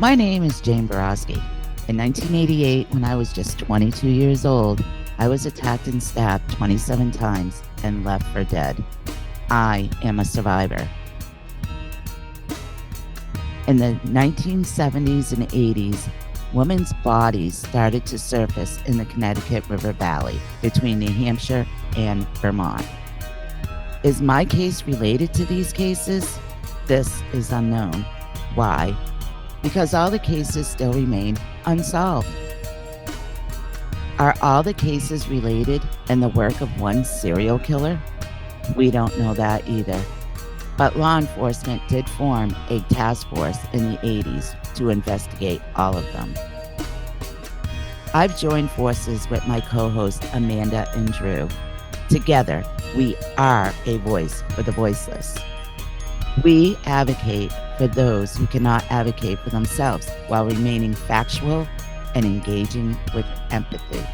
My name is Jane Boroski. In 1988, when I was just 22 years old, I was attacked and stabbed 27 times and left for dead. I am a survivor. In the 1970s and 80s, women's bodies started to surface in the Connecticut River Valley between New Hampshire and Vermont. Is my case related to these cases? This is unknown. Why? Because all the cases still remain unsolved. Are all the cases related in the work of one serial killer? We don't know that either. But law enforcement did form a task force in the 80s to investigate all of them. I've joined forces with my co-host Amanda and Drew. Together, we are a voice for the voiceless. We advocate for those who cannot advocate for themselves while remaining factual and engaging with empathy.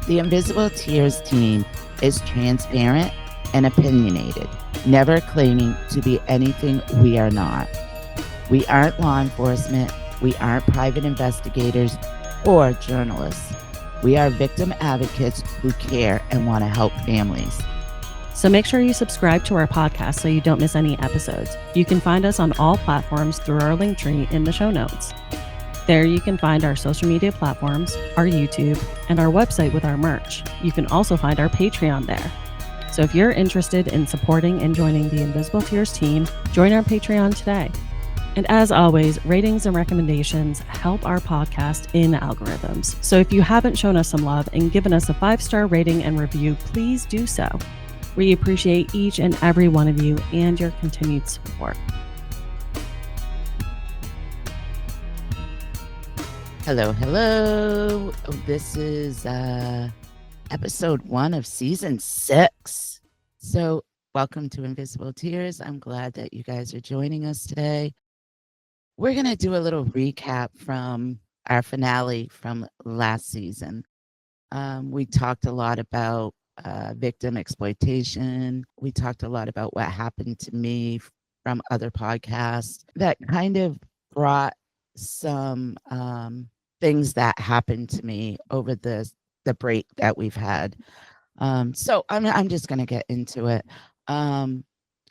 The Invisible Tears team is transparent and opinionated, never claiming to be anything we are not. We aren't law enforcement, we aren't private investigators or journalists. We are victim advocates who care and want to help families. So make sure you subscribe to our podcast so you don't miss any episodes. You can find us on all platforms through our link tree in the show notes. There you can find our social media platforms, our YouTube, and our website with our merch. You can also find our Patreon there. So if you're interested in supporting and joining the Invisible Tears team, join our Patreon today. And as always, ratings and recommendations help our podcast in algorithms. So if you haven't shown us some love and given us a 5-star rating and review, please do so. We appreciate each and every one of you and your continued support. Hello, hello. This is episode 1 of season 6. So welcome to Invisible Tears. I'm glad that you guys are joining us today. We're going to do a little recap from our finale from last season. We talked a lot about victim exploitation. We talked a lot about what happened to me from other podcasts that kind of brought some things that happened to me over the break that we've had. So I'm just going to get into it.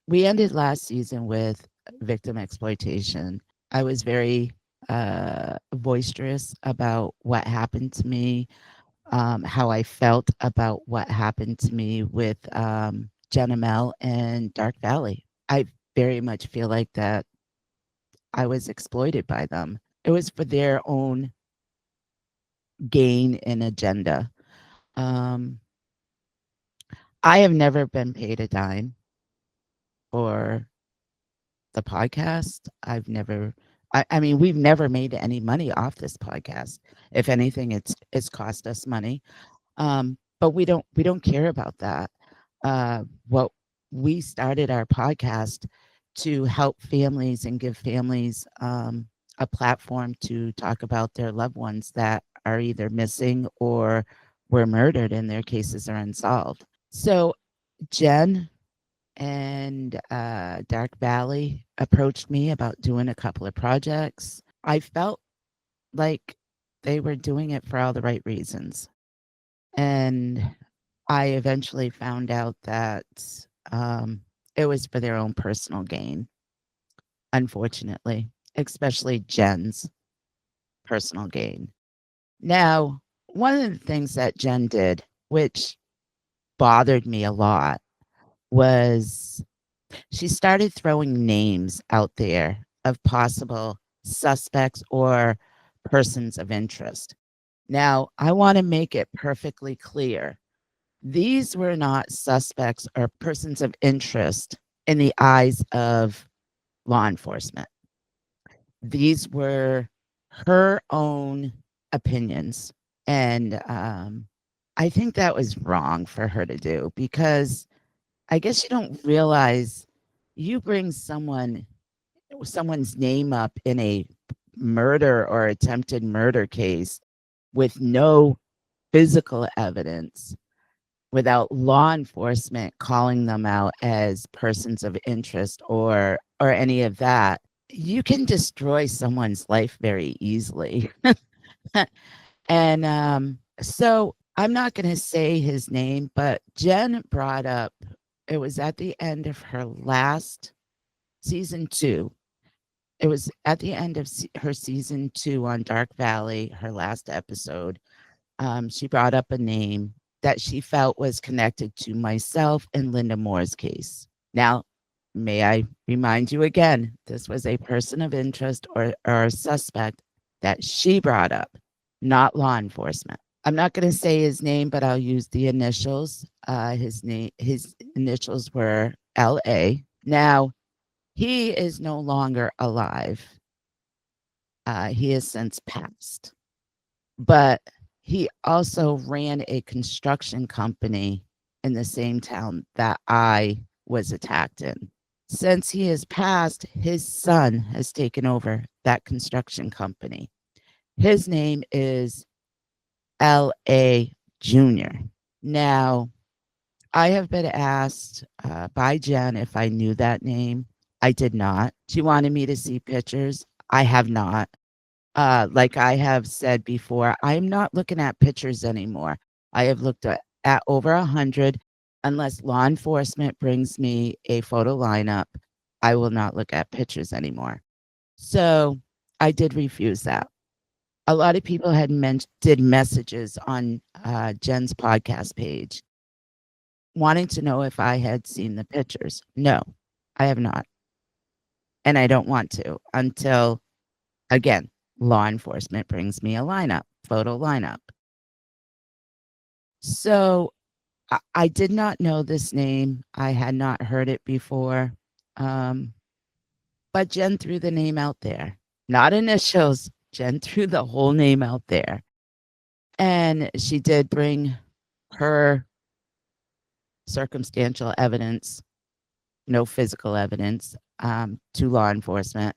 We ended last season with victim exploitation. I was very boisterous about what happened to me. How I felt about what happened to me with Jen Emel and Dark Valley. I very much feel like that I was exploited by them. It was for their own gain and agenda. I have never been paid a dime for the podcast. I mean, we've never made any money off this podcast. If anything, it's cost us money. But we don't care about that. What we started our podcast to help families and give families a platform to talk about their loved ones that are either missing or were murdered and their cases are unsolved. So Jen and Dark Valley approached me about doing a couple of projects. I felt like they were doing it for all the right reasons. And I eventually found out that it was for their own personal gain, unfortunately, especially Jen's personal gain. Now, one of the things that Jen did, which bothered me a lot, was she started throwing names out there of possible suspects or persons of interest. Now, I want to make it perfectly clear. These were not suspects or persons of interest in the eyes of law enforcement. These were her own opinions. And I think that was wrong for her to do because I guess you don't realize you bring someone's name up in a murder or attempted murder case with no physical evidence, without law enforcement calling them out as persons of interest or any of that. you can destroy someone's life very easily. And so I'm not going to say his name, but Jen brought up, it was at the end of her last season 2. It was at the end of her season 2 on Dark Valley, her last episode. She brought up a name that she felt was connected to myself and Linda Moore's case. Now, may I remind you again, this was a person of interest or a suspect that she brought up, not law enforcement. I'm not going to say his name, but I'll use the initials. His initials were LA. Now, he is no longer alive. He has since passed. But he also ran a construction company in the same town that I was attacked in. Since he has passed, his son has taken over that construction company. His name is L.A. Jr. Now, I have been asked by Jen if I knew that name. I did not. She wanted me to see pictures. I have not. Like I have said before, I'm not looking at pictures anymore. I have looked at over 100. Unless law enforcement brings me a photo lineup, I will not look at pictures anymore. So I did refuse that. A lot of people had did messages on Jen's podcast page wanting to know if I had seen the pictures. No, I have not. And I don't want to until, again, law enforcement brings me a lineup, photo lineup. So I did not know this name. I had not heard it before. But Jen threw the name out there, not initials. Jen threw the whole name out there. And she did bring her circumstantial evidence, no physical evidence, to law enforcement.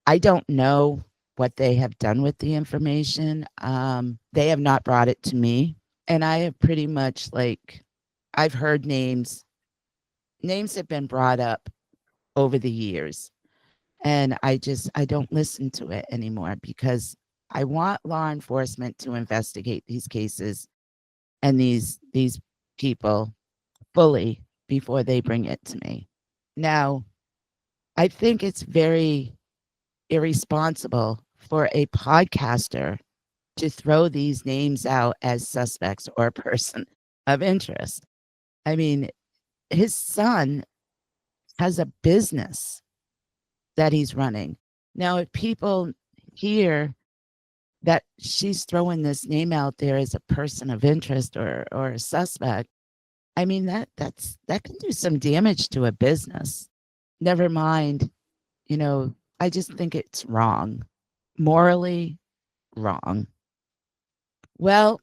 I don't know what they have done with the information. They have not brought it to me. And I have pretty much I've heard names have been brought up over the years. And I don't listen to it anymore because I want law enforcement to investigate these cases and these people fully before they bring it to me. Now, I think it's very irresponsible for a podcaster to throw these names out as suspects or a person of interest. I mean, his son has a business that he's running. Now, if people hear that she's throwing this name out there as a person of interest or a suspect, I mean that can do some damage to a business. Never mind, I just think it's wrong. Morally wrong. Well,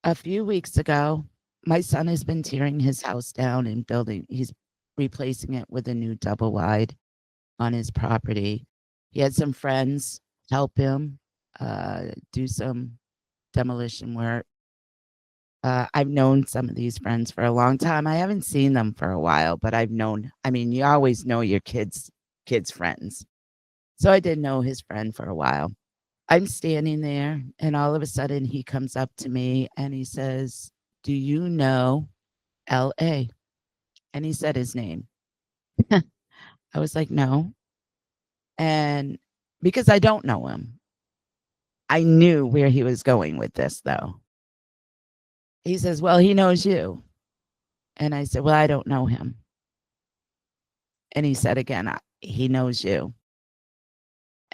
a few weeks ago, my son has been tearing his house down and he's replacing it with a new double wide on his property. He had some friends help him do some demolition work. I've known some of these friends for a long time. I haven't seen them for a while, but you always know your kids' friends. So I did know his friend for a while. I'm standing there, and all of a sudden he comes up to me and he says, "Do you know LA?" And he said his name. I was like, "No." And because I don't know him, I knew where he was going with this, though. He says, "Well, he knows you." And I said, "Well, I don't know him." And he said again, "He knows you."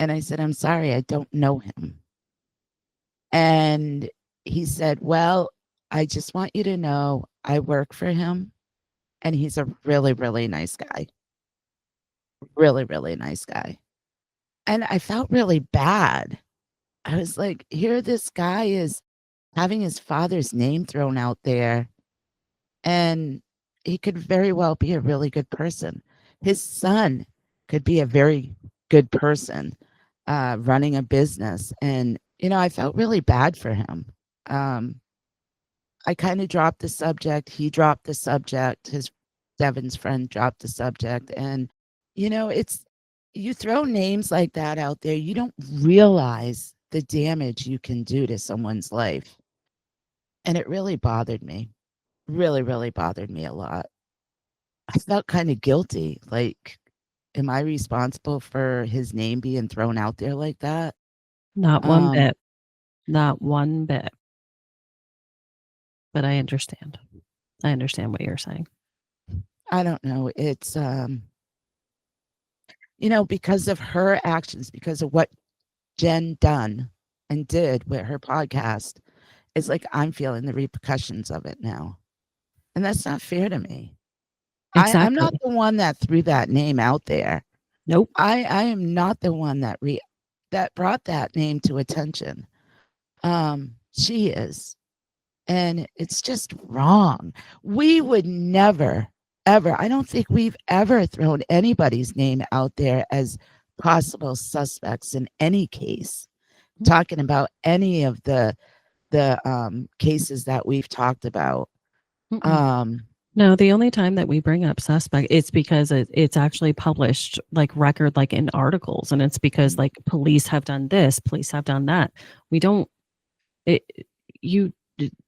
And I said, "I'm sorry, I don't know him." And he said, "Well, I just want you to know I work for him and he's a really, really nice guy. Really, really nice guy." And I felt really bad. I was like, here this guy is having his father's name thrown out there, and he could very well be a really good person. His son could be a very good person, running a business. And, I felt really bad for him. Um, I kind of dropped the subject. He dropped the subject. Devin's friend dropped the subject. And, it's you throw names like that out there, you don't realize the damage you can do to someone's life. And it really bothered me. Really, really bothered me a lot. I felt kind of guilty. Like, am I responsible for his name being thrown out there like that? Not one Um, bit. Not one bit. But I understand. I understand what you're saying. I don't know. It's because of her actions, because of what Jen done and did with her podcast, it's like I'm feeling the repercussions of it now. And that's not fair to me. I'm not Exactly. the one that threw that name out there. Nope. I am not the one that brought that name to attention. She is. And it's just wrong. We would never, ever, I don't think we've ever thrown anybody's name out there as possible suspects in any case, talking about any of the cases that we've talked about. Mm-mm. Um, No, the only time that we bring up suspect, it's because it's actually published like record, like in articles, and it's because like police have done this, police have done that. We don't. It, you.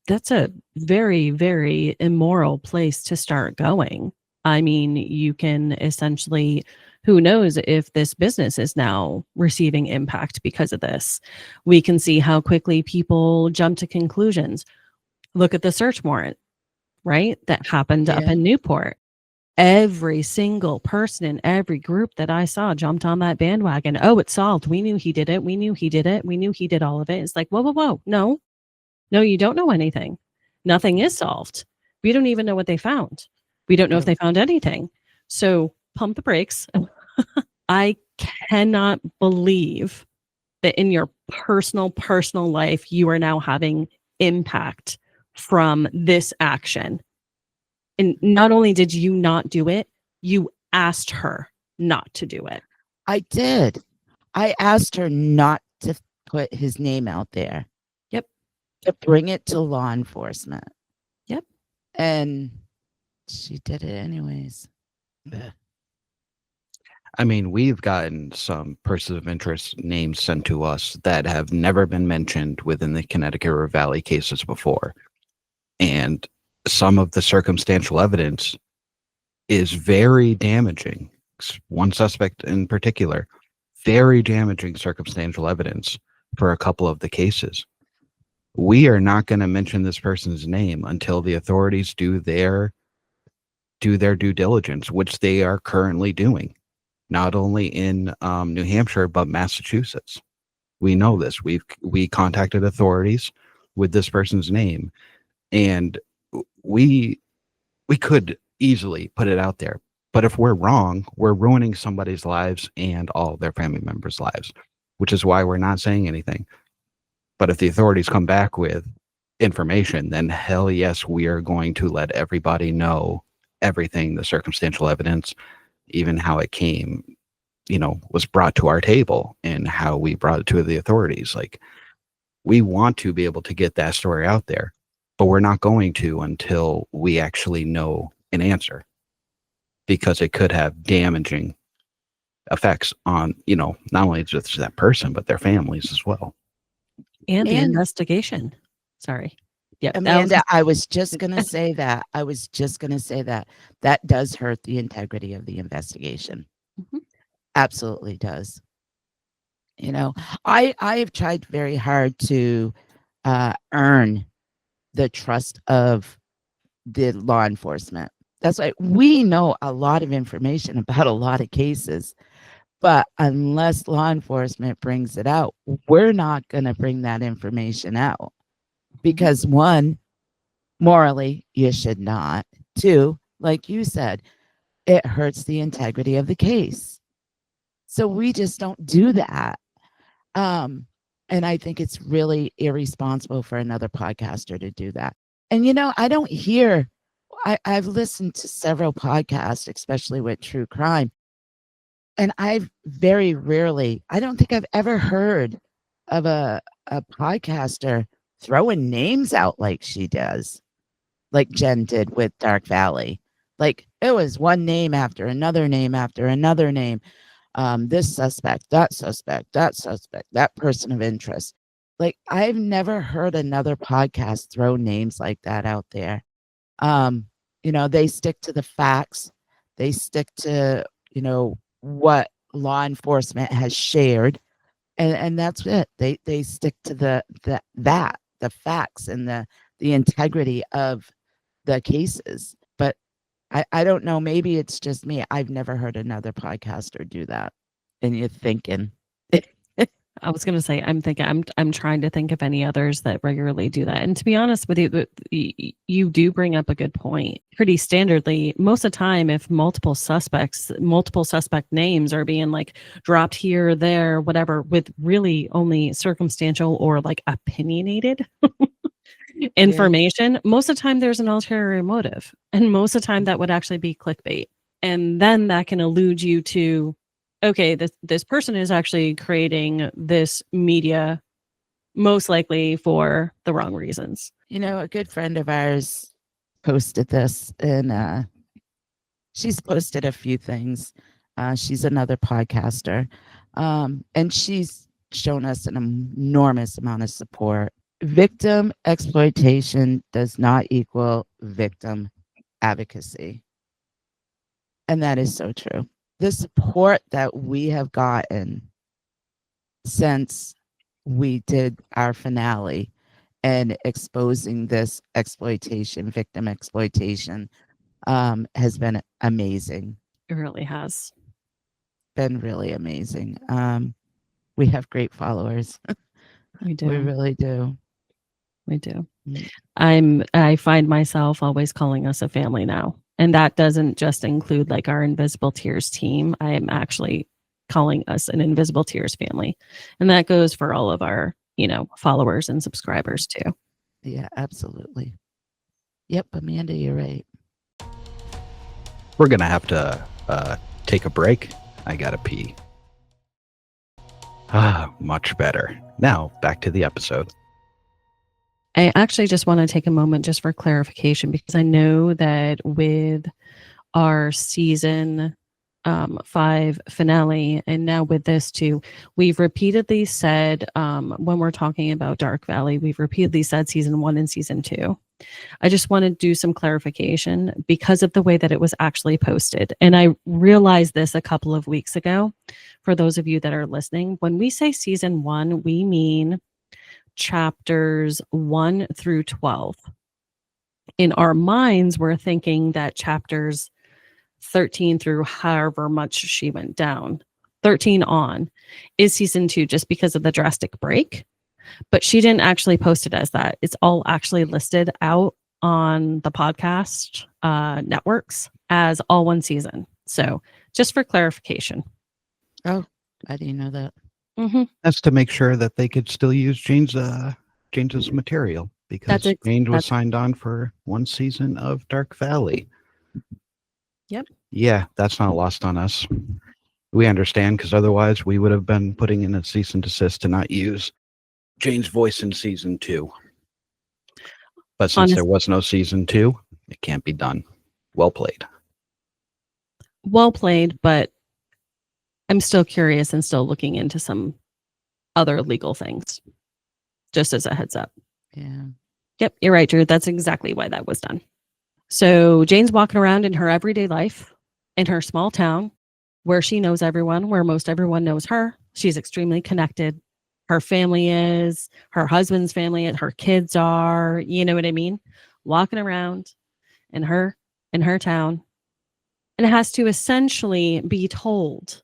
That's a very, very immoral place to start going. I mean, you can essentially. Who knows if this business is now receiving impact because of this? We can see how quickly people jump to conclusions. Look at the search warrant, right? That happened up yeah, in Newport. Every single person in every group that I saw jumped on that bandwagon. Oh, it's solved. We knew he did it. We knew he did it. We knew he did all of it. It's like, whoa, whoa, whoa. No, no, you don't know anything. Nothing is solved. We don't even know what they found. We don't know if no, they found anything. So pump the brakes. I cannot believe that in your personal life, you are now having impact from this action. And not only did you not do it, you asked her not to do it. I did. I asked her not to put his name out there, Yep. to bring it to law enforcement. Yep. And she did it anyways. I mean, we've gotten some persons of interest names sent to us that have never been mentioned within the Connecticut River Valley cases before. And some of the circumstantial evidence is very damaging. One suspect in particular, very damaging circumstantial evidence for a couple of the cases. We are not going to mention this person's name until the authorities do their due diligence, which they are currently doing, not only in New Hampshire but Massachusetts. We know this. We contacted authorities with this person's name, and we could easily put it out there. But if we're wrong, we're ruining somebody's lives and all their family members' lives, which is why we're not saying anything. But if the authorities come back with information, then hell yes, we are going to let everybody know everything, the circumstantial evidence, even how it came, was brought to our table and how we brought it to the authorities. Like, we want to be able to get that story out there, but we're not going to until we actually know an answer, because it could have damaging effects on, not only just that person, but their families as well. And the And investigation. Sorry. Yep. Amanda, I was just going to say that. I was just going to say that. That does hurt the integrity of the investigation. Mhm. Absolutely does. I have tried very hard to earn the trust of the law enforcement. That's why we know a lot of information about a lot of cases, but unless law enforcement brings it out, we're not going to bring that information out because one, morally, you should not. Two, like you said, it hurts the integrity of the case. So we just don't do that. And I think it's really irresponsible for another podcaster to do that. And I don't hear, I've listened to several podcasts, especially with true crime, and I've very rarely, I don't think I've ever heard of a podcaster throwing names out like she does, like Jen did with Dark Valley. Like it was one name after another name after another name. this suspect, that suspect, that suspect, that person of interest. Like, I've never heard another podcast throw names like that out there. They stick to the facts. They stick to, what law enforcement has shared, and that's it. They stick to the facts and the integrity of the cases. But I don't know, maybe it's just me. I've never heard another podcaster do that. And you're thinking. I was going to say, I'm trying to think of any others that regularly do that. And to be honest with you, you do bring up a good point. Pretty standardly, most of the time, if multiple suspect names are being like dropped here, there, whatever, with really only circumstantial or like opinionated information, most of the time there's an ulterior motive. And most of the time that would actually be clickbait. And then that can elude you to, okay, this person is actually creating this media most likely for the wrong reasons. A good friend of ours posted this, and she's posted a few things. She's another podcaster, and she's shown us an enormous amount of support. Victim exploitation does not equal victim advocacy. And that is so true. The support that we have gotten since we did our finale and exposing this victim exploitation, has been amazing. It really has been really amazing. We have great followers. We do. We really do. We do. Mm. I find myself always calling us a family now. And that doesn't just include like our Invisible Tears team. I am actually calling us an Invisible Tears family. And that goes for all of our, followers and subscribers too. Yeah, absolutely. Yep, Amanda, you're right. We're going to have to take a break. I got to pee. Much better. Now, back to the episode. I actually just want to take a moment just for clarification, because I know that with our season 5 finale, and now with this too, we've repeatedly said, when we're talking about Dark Valley, we've repeatedly said season 1 and season 2. I just want to do some clarification because of the way that it was actually posted. And I realized this a couple of weeks ago. For those of you that are listening, when we say season 1, we mean chapters 1 through 12. In our minds, we're thinking that chapters 13 through however much she went down, 13 on, is season 2, just because of the drastic break. But she didn't actually post it as that. It's all actually listed out on the podcast networks as all one season. So just for clarification. Oh, I didn't know that. Mm-hmm. That's to make sure that they could still use James's material, because James was signed on for 1 season of Dark Valley. Yep. Yeah, that's not lost on us. We understand, because otherwise we would have been putting in a cease and desist to not use Jane's voice in season 2. But since there was no season 2, it can't be done. Well played. Well played, but I'm still curious and still looking into some other legal things, just as a heads up. Yeah. Yep, you're right, Drew. That's exactly why that was done. So Jane's walking around in her everyday life in her small town where she knows everyone, where most everyone knows her. She's extremely connected. Her family is, her husband's family, her kids are, you know what I mean? Walking around in her town, and has to essentially be told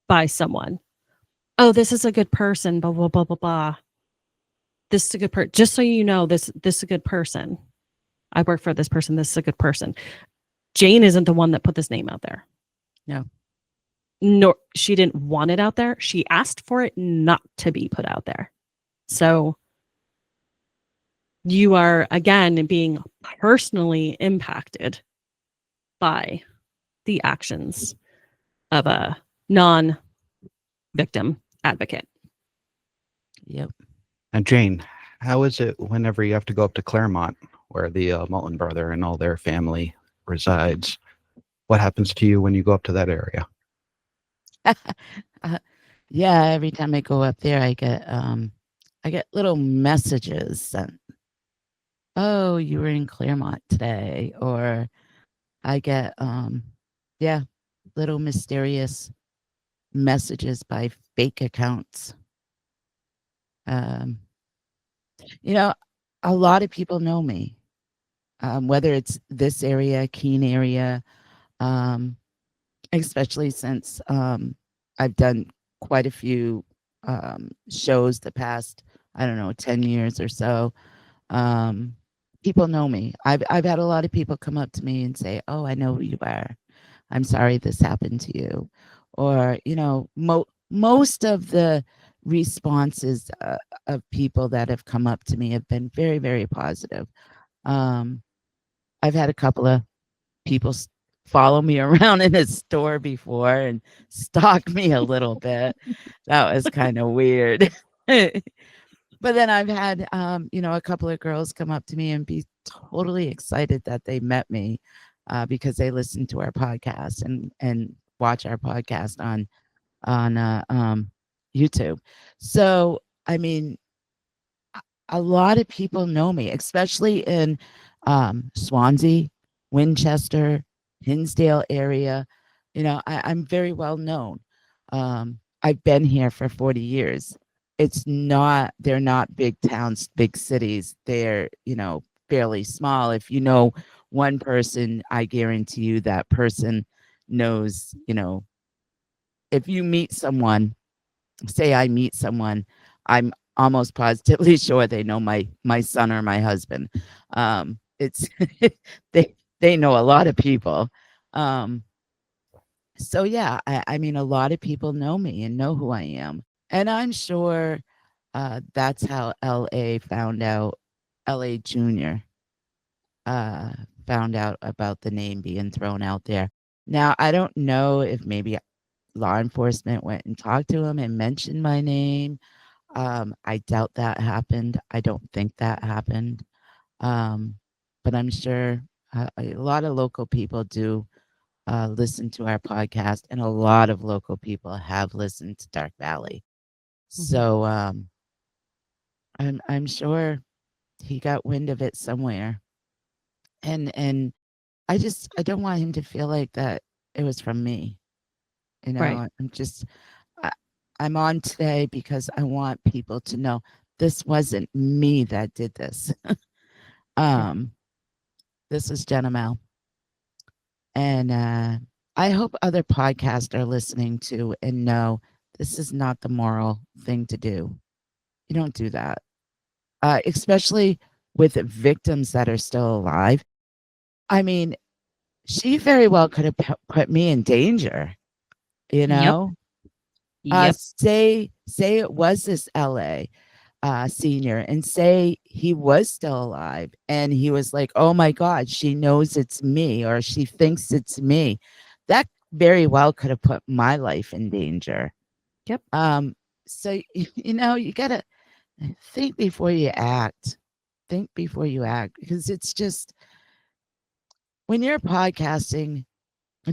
by someone, oh, this is a good person, blah, blah, blah, blah, blah. This is a good person. Just so you know, this is a good person. I work for this person. This is a good person. Jane isn't the one that put this name out there. No. Nor she didn't want it out there. She asked for it not to be put out there. So you are, again, being personally impacted by the actions of a non-victim advocate. Yep. And Jane, how is it whenever you have to go up to Claremont, where the Mullen brother and all their family resides? What happens to you when you go up to that area? Uh, yeah, every time I go up there, I get little messages sent. Oh, you were in Claremont today, or I get yeah, little mysterious messages by fake accounts. Um, you know, a lot of people know me, whether it's this area, Keene area, um, especially since I've done quite a few shows the past, I don't know, 10 years or so. Um, People know me. I've had a lot of people come up to me and say, "Oh, I know who you are. I'm sorry this happened to you," or most of the responses of people that have come up to me have been very, very positive. Um, I've had a couple of people follow me around in a store before and stalk me a little bit. That was kind of weird. But then I've had, a couple of girls come up to me and be totally excited that they met me because they listen to our podcast and watch our podcast on YouTube. So, I mean, a lot of people know me, especially in Swansea, Winchester, Hinsdale area. I'm very well known. I've been here for 40 years. They're not big towns, big cities. They're, fairly small. If you know one person, I guarantee you that person knows, if you meet someone, say I meet someone, I'm almost positively sure they know my son or my husband. It's they know a lot of people. Um, so yeah, I mean, a lot of people know me and know who I am, and I'm sure that's how L.A. found out. L.A. Junior uh, found out about the name being thrown out there. Now I don't know if maybe law enforcement went and talked to him and mentioned my name. I doubt that happened. I don't think that happened. Um, but I'm sure a lot of local people do listen to our podcast, and a lot of local people have listened to Dark Valley. Mhm. So I'm sure he got wind of it somewhere, and I don't want him to feel like that it was from me. Right. I, I'm on today because I want people to know this wasn't me that did this. Yeah. um, this is Jenna Mel. And I hope other podcasts are listening to and know this is not the moral thing to do. You don't do that, especially with victims that are still alive. I mean, she very well could have put me in danger, you Yep. know? Yep. Say it was this LA senior and say he was still alive and he was like, oh my God, she knows it's me or she thinks it's me. That very well could have put my life in danger. Yep. So, you got to think before you act. Think before you act because it's just when you're podcasting,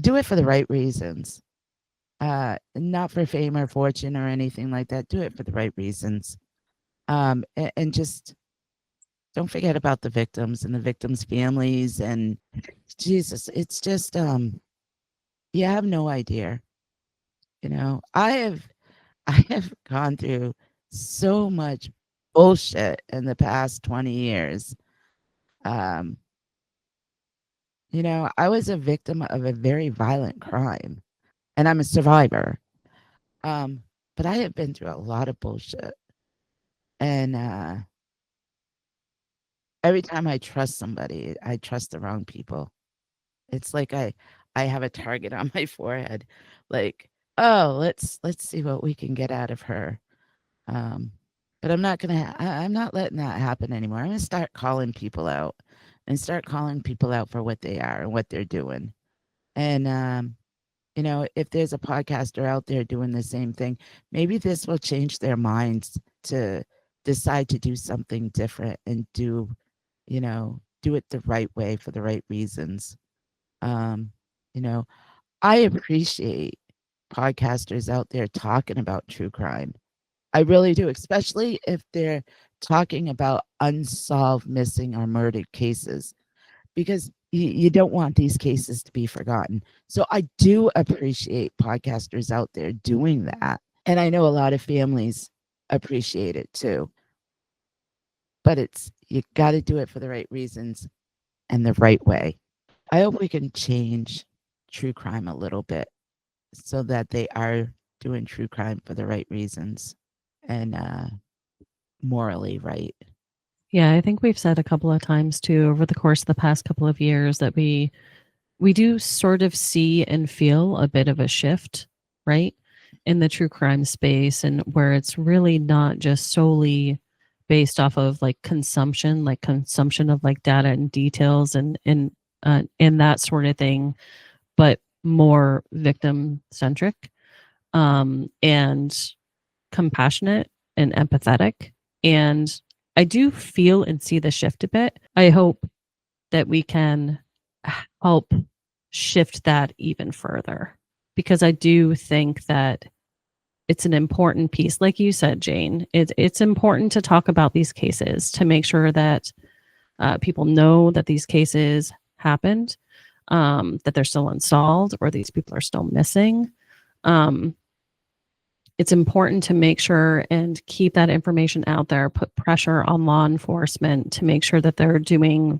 do it for the right reasons. Not for fame or fortune or anything like that. Do it for the right reasons. And just don't forget about the victims and the victims' families and Jesus, it's just you have no idea. I have gone through so much bullshit in the past 20 years. Um, I was a victim of a very violent crime and I'm a survivor. Um, but I have been through a lot of bullshit. And every time I trust somebody, I trust the wrong people. It's like I have a target on my forehead, like, oh, let's see what we can get out of her. Um, but I'm not letting that happen anymore. I'm gonna start calling people out and start calling people out for what they are and what they're doing. And if there's a podcaster out there doing the same thing, maybe this will change their minds to decide to do something different and do it the right way for the right reasons. Um, you know, I appreciate podcasters out there talking about true crime. I really do, especially if they're talking about unsolved missing or murdered cases, because you don't want these cases to be forgotten. So I do appreciate podcasters out there doing that. And I know a lot of families appreciate it too. But you got to do it for the right reasons and the right way. I hope we can change true crime a little bit so that they are doing true crime for the right reasons and morally right. Yeah, I think we've said a couple of times too over the course of the past couple of years that we do sort of see and feel a bit of a shift, right, in the true crime space, and where it's really not just solely based off of like consumption of like data and details and that sort of thing, but more victim centric, and compassionate and empathetic. And I do feel and see the shift a bit. I hope that we can help shift that even further, because I do think that it's an important piece. Like you said, Jane, it's important to talk about these cases to make sure that people know that these cases happened, that they're still unsolved, or these people are still missing. It's important to make sure and keep that information out there, put pressure on law enforcement to make sure that they're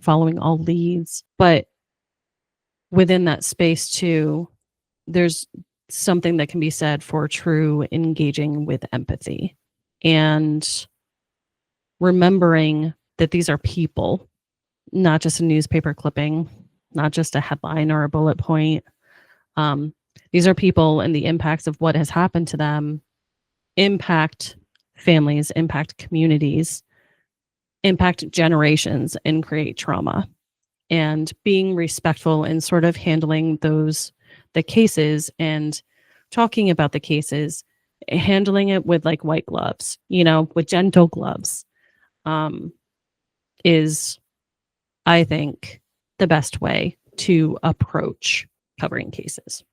following all leads. But within that space too, there's something that can be said for true engaging with empathy and remembering that these are people, not just a newspaper clipping, not just a headline or a bullet point. These are people, and the impacts of what has happened to them impact families, impact communities, impact generations, and create trauma. And being respectful and sort of handling the cases and talking about the cases, handling it with like white gloves, with gentle gloves, is, I think, the best way to approach covering cases.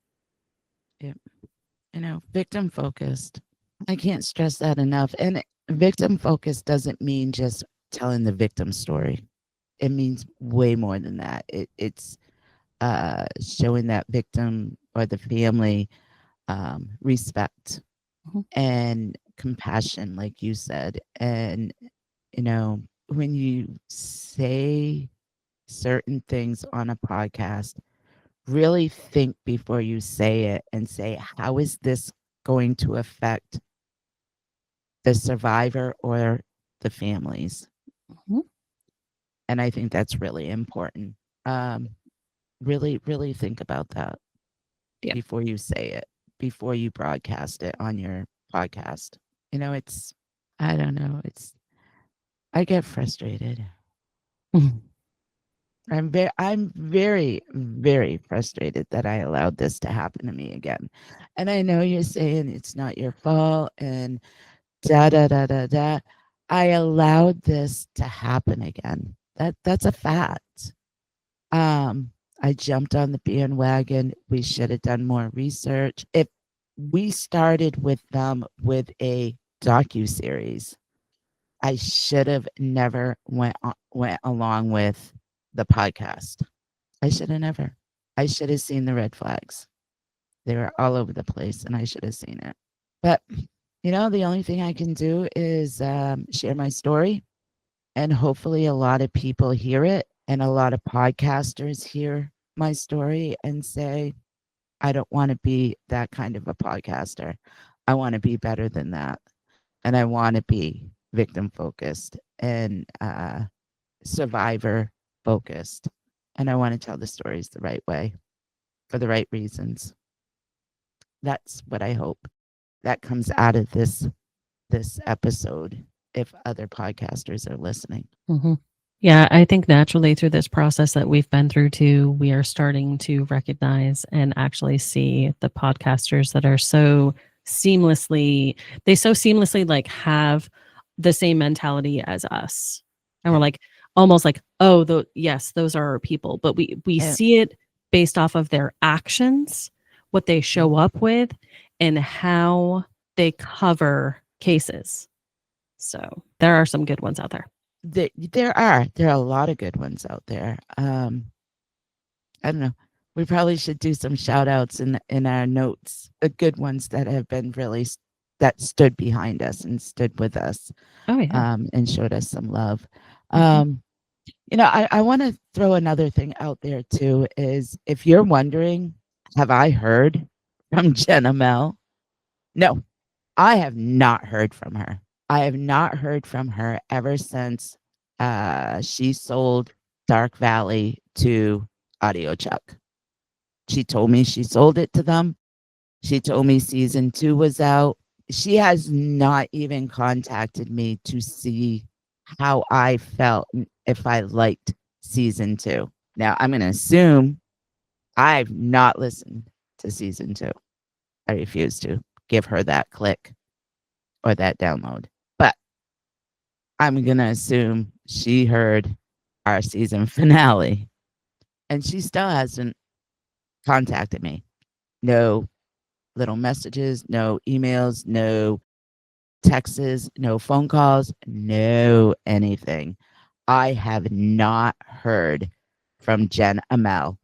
Yeah. Victim focused. I can't stress that enough. And victim focused doesn't mean just telling the victim story. It means way more than that. It's showing that victim or the family respect and compassion, like you said. And, when you say certain things on a podcast, really think before you say it and say, how is this going to affect the survivor or the families? And I think that's really important. Really, really think about that before you say it, before you broadcast it on your podcast. I don't know. I get frustrated. I'm very, very frustrated that I allowed this to happen to me again. And I know you're saying it's not your fault and da da da da da. I allowed this to happen again. That's a fact. I jumped on the bandwagon. We should have done more research. If we started with them with a docuseries, I should have never went along with the podcast. I should have never. I should have seen the red flags. They were all over the place, and I should have seen it. But the only thing I can do is share my story, and hopefully a lot of people hear it, and a lot of podcasters hear my story and say, I don't want to be that kind of a podcaster. I want to be better than that. And I want to be victim focused and survivor focused. And I want to tell the stories the right way for the right reasons. That's what I hope that comes out of this episode if other podcasters are listening. Yeah, I think naturally through this process that we've been through too, we are starting to recognize and actually see the podcasters that are so seamlessly like have the same mentality as us. And we're like, almost like, oh, yes, those are our people. But we see it based off of their actions, what they show up with, in how they cover cases. So there are some good ones out there. There are a lot of good ones out there. I don't know. We probably should do some shout outs in our notes, the good ones that have been really that stood behind us and stood with us, Oh, yeah. and showed us some love. Mhm. I want to throw another thing out there too. Is if you're wondering, have I heard from Jenna Mel? No, I have not heard from her. I have not heard from her ever since she sold Dark Valley to Audio Chuck. She told me she sold it to them. She told me season 2 was out. She has not even contacted me to see how I felt if I liked season 2. Now, I'm going to assume I've not listened to season 2. I refuse to give her that click or that download. But I'm going to assume she heard our season finale and she still hasn't contacted me. No little messages, no emails, no texts, no phone calls, no anything. I have not heard from Jen Amel.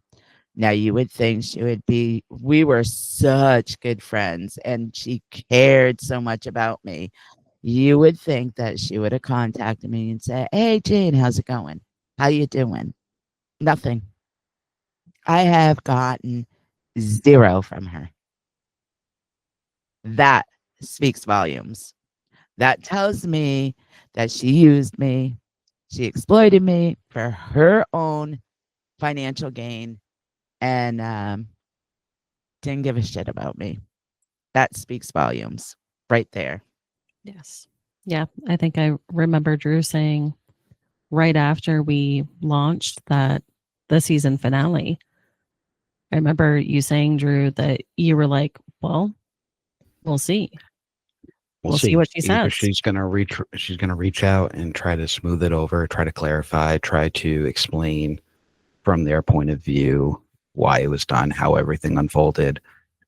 Now, you would think she would be, we were such good friends and she cared so much about me. You would think that she would have contacted me and said, "Hey, Jane, how's it going? How you doing?" Nothing. I have gotten 0 from her. That speaks volumes. That tells me that she used me, she exploited me for her own financial gain, and didn't give a shit about me. That speaks volumes right there. Yes. Yeah. I think I remember Drew saying right after we launched the season finale, I remember you saying, Drew, that you were like, well, we'll see. We'll see what she Either says. she's gonna reach out and try to smooth it over, try to clarify, try to explain from their point of view why it was done, how everything unfolded.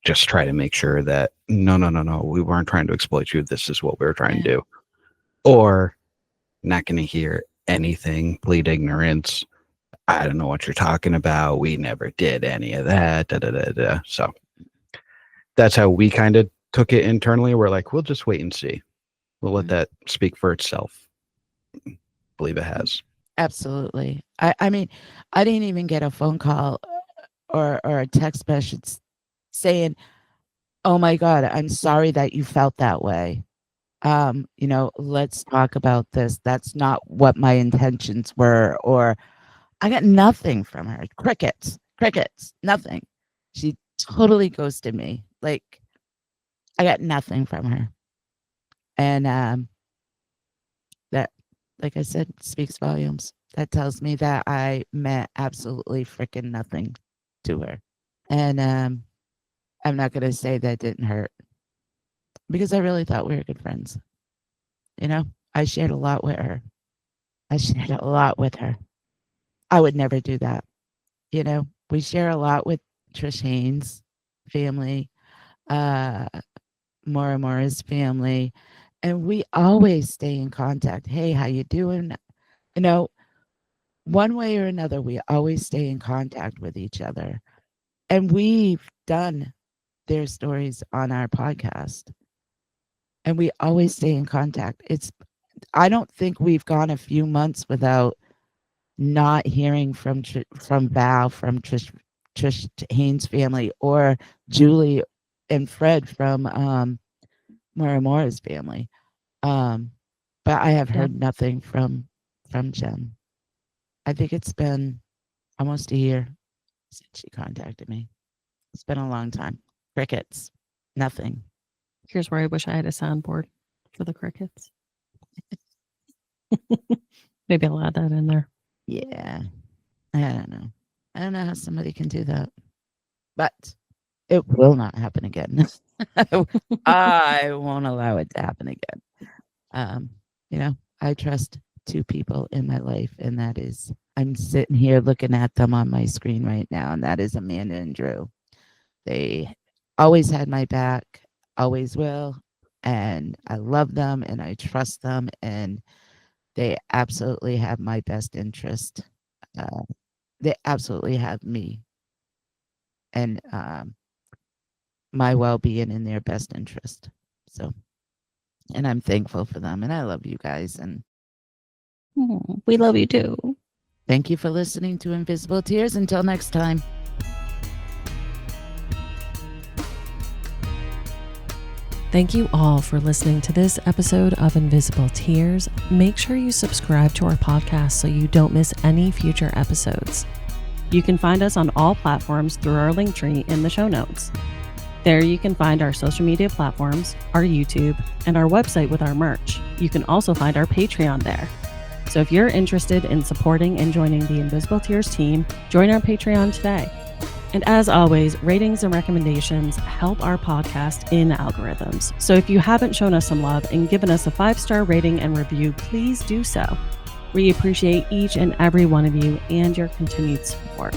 Just try to make sure that no, we weren't trying to exploit you. This is what we were trying to do. Or not going to hear anything, plead ignorance. I don't know what you're talking about. We never did any of that. Da, da, da, da. So that's how we kind of took it internally. We're like, we'll just wait and see. We'll let that speak for itself. Believe it has. Absolutely. I mean, I didn't even get a phone call or a text message saying, "Oh my God, I'm sorry that you felt that way. Let's talk about this. That's not what my intentions were." Or I got nothing from her. Crickets, nothing. She totally ghosted me. Like, I got nothing from her. And that, like I said, speaks volumes. That tells me that I meant absolutely freaking nothing to her. And I'm not going to say that didn't hurt because I really thought we were good friends. I shared a lot with her. I shared a lot with her. I would never do that. We share a lot with Trish Haynes' family, uh, Maura Mora's family, and we always stay in contact. Hey, how you doing? You know, one way or another, we always stay in contact with each other. And we've done their stories on our podcast. And we always stay in contact. I don't think we've gone a few months without not hearing from Val, from Trish Haynes' family, or Julie and Fred from Maura Mora's family. But I have Yeah. heard nothing from Jen. I think it's been almost a year since she contacted me. It's been a long time. Crickets. Nothing. Here's where I wish I had a soundboard for the crickets. Maybe I'll add that in there. Yeah. I don't know. I don't know how somebody can do that. But it will not happen again. I won't allow it to happen again. I trust 2 people in my life, and that is, I'm sitting here looking at them on my screen right now, and that is Amanda and Drew. They always had my back. always will. And I love them and I trust them, and they absolutely have my best interest. They absolutely have me and my well-being in their best interest. So, and I'm thankful for them, and I love you guys, and We love you too. thank you for listening to Invisible Tears. Until next time. Thank you all for listening to this episode of Invisible Tears. Make sure you subscribe to our podcast so you don't miss any future episodes. You can find us on all platforms through our link tree in the show notes. There you can find our social media platforms, our YouTube, and our website with our merch. You can also find our Patreon there. So if you're interested in supporting and joining the Invisible Tears team, join our Patreon today. And as always, ratings and recommendations help our podcast in algorithms. So if you haven't shown us some love and given us a 5-star rating and review, please do so. We appreciate each and every one of you and your continued support.